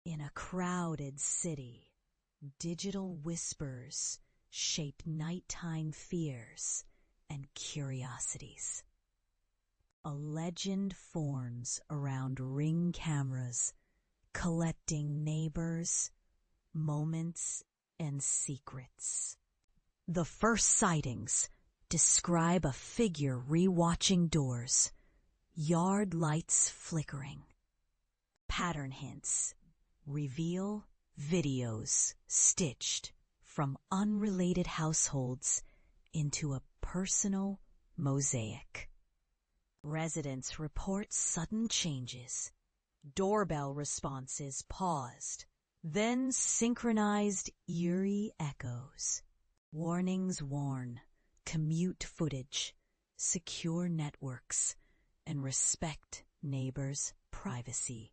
In a crowded city, digital whispers shape nighttime fears and curiosities. A legend forms around Ring cameras, collecting neighbors, moments, and secrets. The first sightings describe a figure rewatching doors, yard lights flickering. Pattern hints reveal videos stitched from unrelated households into a personal mosaic. Residents report sudden changes. Doorbell responses paused, then synchronized eerie echoes. Warnings warn, commute footage, secure networks, and respect neighbors' privacy.